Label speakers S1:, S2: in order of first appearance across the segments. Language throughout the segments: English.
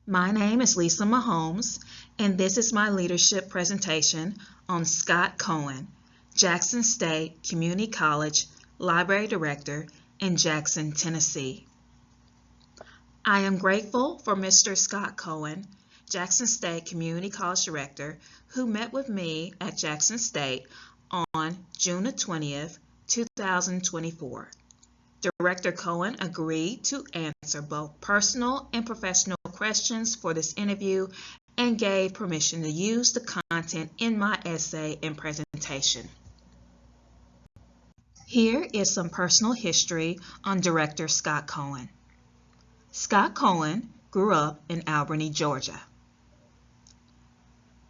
S1: My name is Lisa Mahomes, and this is my leadership presentation on Scott Cohen, Jackson State Community College Library Director in Jackson, Tennessee. I am grateful for Mr. Scott Cohen, Jackson State Community College Director, who met with me at Jackson State on June 20th, 2024. Director Cohen agreed to answer both personal and professional questions for this interview and gave permission to use the content in my essay and presentation. Here is some personal history on Director Scott Cohen. Scott Cohen grew up in Albany, Georgia.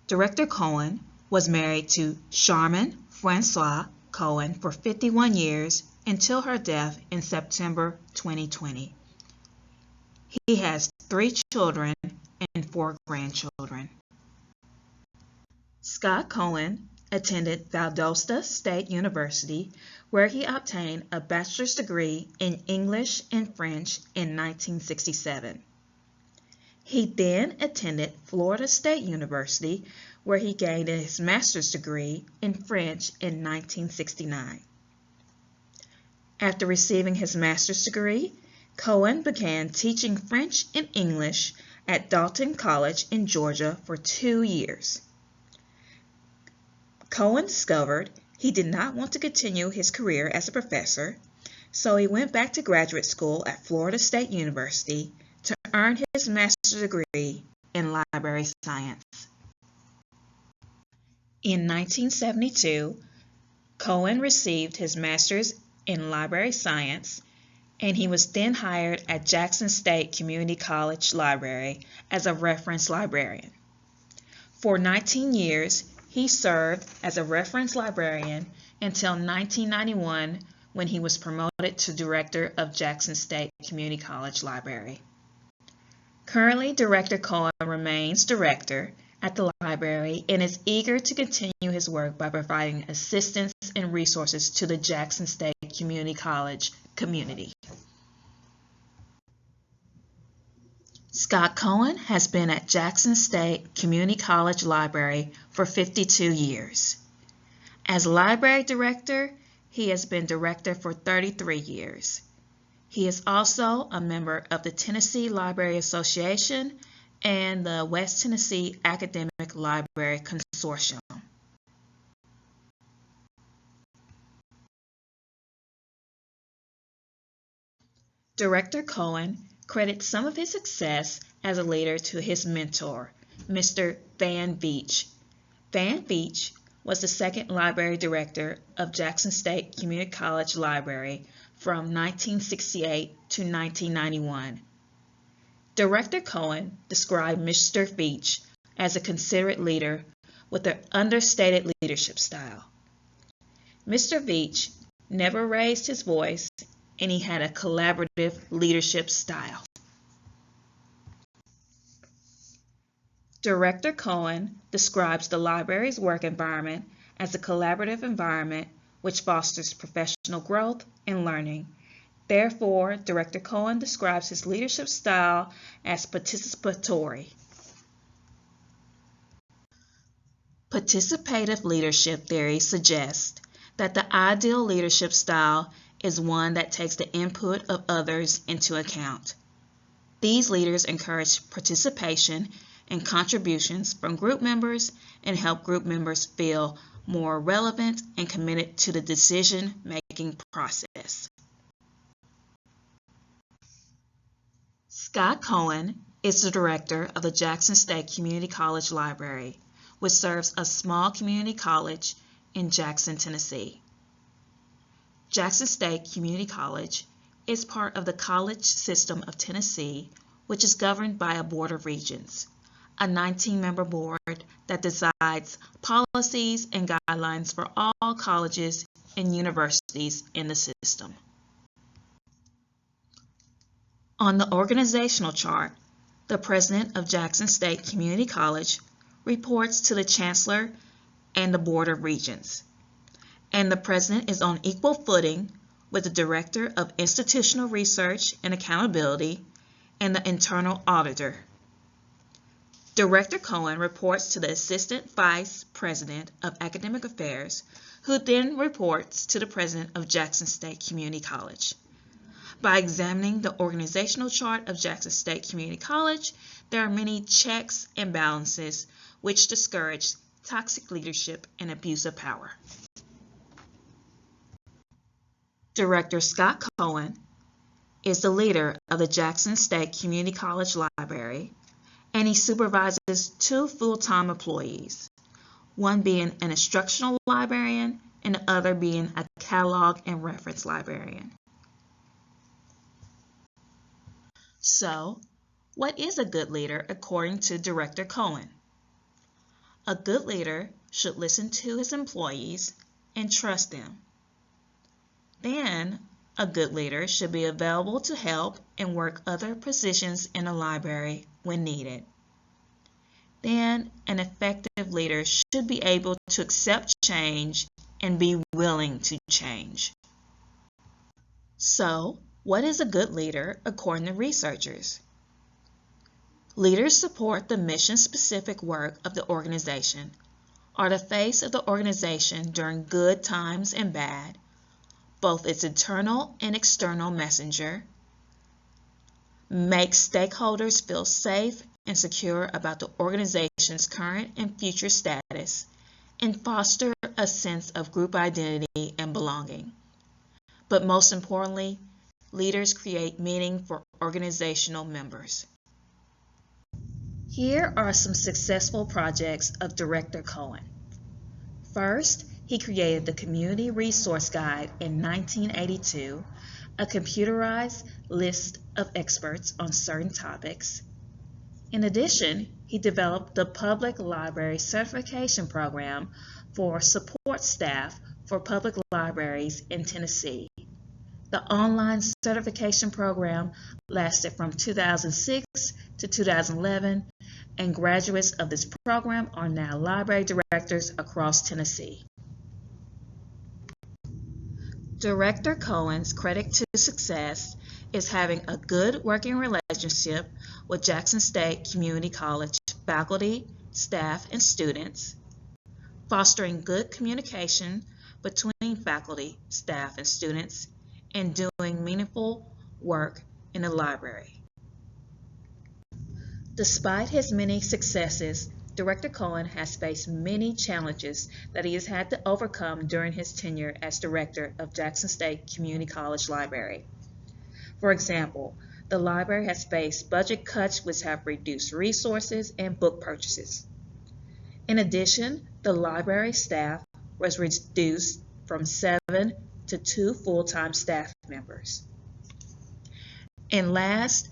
S1: Director Cohen was married to Charmin Francois Cohen for 51 years until her death in September 2020. He has 3 children and 4 grandchildren. Scott Cohen attended Valdosta State University, where he obtained a bachelor's degree in English and French in 1967. He then attended Florida State University, where he gained his master's degree in French in 1969. After receiving his master's degree, Cohen began teaching French and English at Dalton College in Georgia for 2 years. Cohen discovered he did not want to continue his career as a professor, so he went back to graduate school at Florida State University to earn his master's degree in library science. In 1972, Cohen received his master's in library science, and he was then hired at Jackson State Community College Library as a reference librarian. For 19 years, he served as a reference librarian until 1991, when he was promoted to director of Jackson State Community College Library. Currently, Director Cohen remains director at the library and is eager to continue his work by providing assistance and resources to the Jackson State Community College community. Scott Cohen has been at Jackson State Community College Library for 52 years. As library director, he has been director for 33 years. He is also a member of the Tennessee Library Association and the West Tennessee Academic Library Consortium. Director Cohen credits some of his success as a leader to his mentor, Mr. Van Veach. Van Veach was the second library director of Jackson State Community College Library from 1968 to 1991. Director Cohen described Mr. Veach as a considerate leader with an understated leadership style. Mr. Veach never raised his voice, and he had a collaborative leadership style. Director Cohen describes the library's work environment as a collaborative environment which fosters professional growth and learning. Therefore, Director Cohen describes his leadership style as participatory. Participative leadership theory suggests that the ideal leadership style is one that takes the input of others into account. These leaders encourage participation and contributions from group members and help group members feel more relevant and committed to the decision-making process. Scott Cohen is the director of the Jackson State Community College Library, which serves a small community college in Jackson, Tennessee. Jackson State Community College is part of the College System of Tennessee, which is governed by a Board of Regents, a 19-member board that decides policies and guidelines for all colleges and universities in the system. On the organizational chart, the president of Jackson State Community College reports to the chancellor and the Board of Regents, and the president is on equal footing with the Director of Institutional Research and Accountability and the Internal Auditor. Director Cohen reports to the Assistant Vice President of Academic Affairs, who then reports to the President of Jackson State Community College. By examining the organizational chart of Jackson State Community College, there are many checks and balances which discourage toxic leadership and abuse of power. Director Scott Cohen is the leader of the Jackson State Community College Library, and he supervises 2 full-time employees, one being an instructional librarian and the other being a catalog and reference librarian. So, what is a good leader according to Director Cohen? A good leader should listen to his employees and trust them. Then, a good leader should be available to help and work other positions in the library when needed. Then, an effective leader should be able to accept change and be willing to change. So, what is a good leader according to researchers? Leaders support the mission-specific work of the organization, are the face of the organization during good times and bad, both its internal and external messenger, make stakeholders feel safe and secure about the organization's current and future status, and foster a sense of group identity and belonging. But most importantly, leaders create meaning for organizational members. Here are some successful projects of Director Cohen. First, he created the Community Resource Guide in 1982, a computerized list of experts on certain topics. In addition, he developed the Public Library Certification Program for support staff for public libraries in Tennessee. The online certification program lasted from 2006 to 2011, and graduates of this program are now library directors across Tennessee. Director Cohen's credit to success is having a good working relationship with Jackson State Community College faculty, staff, and students, fostering good communication between faculty, staff, and students, and doing meaningful work in the library. Despite his many successes, Director Cohen has faced many challenges that he has had to overcome during his tenure as director of Jackson State Community College Library. For example, the library has faced budget cuts which have reduced resources and book purchases. In addition, the library staff was reduced from 7 to 2 full-time staff members. And last,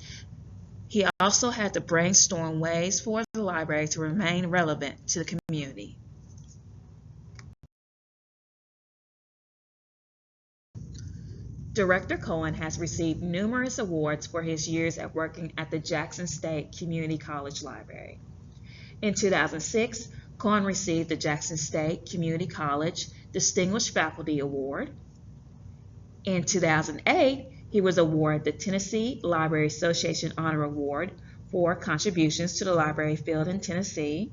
S1: he also had to brainstorm ways for the library to remain relevant to the community. Director Cohen has received numerous awards for his years at working at the Jackson State Community College Library. In 2006, Cohen received the Jackson State Community College Distinguished Faculty Award. In 2008, he was awarded the Tennessee Library Association Honor Award for contributions to the library field in Tennessee.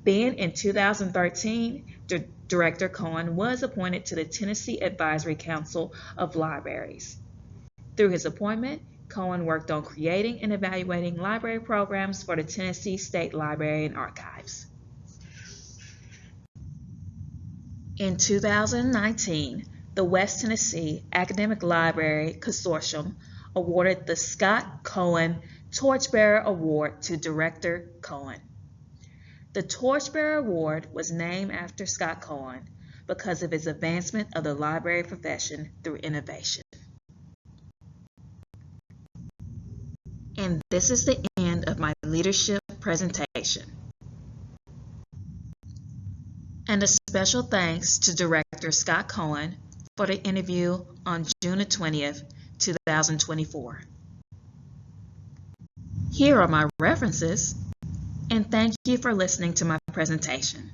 S1: Then in 2013, Director Cohen was appointed to the Tennessee Advisory Council of Libraries. Through his appointment, Cohen worked on creating and evaluating library programs for the Tennessee State Library and Archives. In 2019, the West Tennessee Academic Library Consortium awarded the Scott Cohen Torchbearer Award to Director Cohen. The Torchbearer Award was named after Scott Cohen because of his advancement of the library profession through innovation. And this is the end of my leadership presentation. And a special thanks to Director Scott Cohen for the interview on June 20th, 2024. Here are my references, and thank you for listening to my presentation.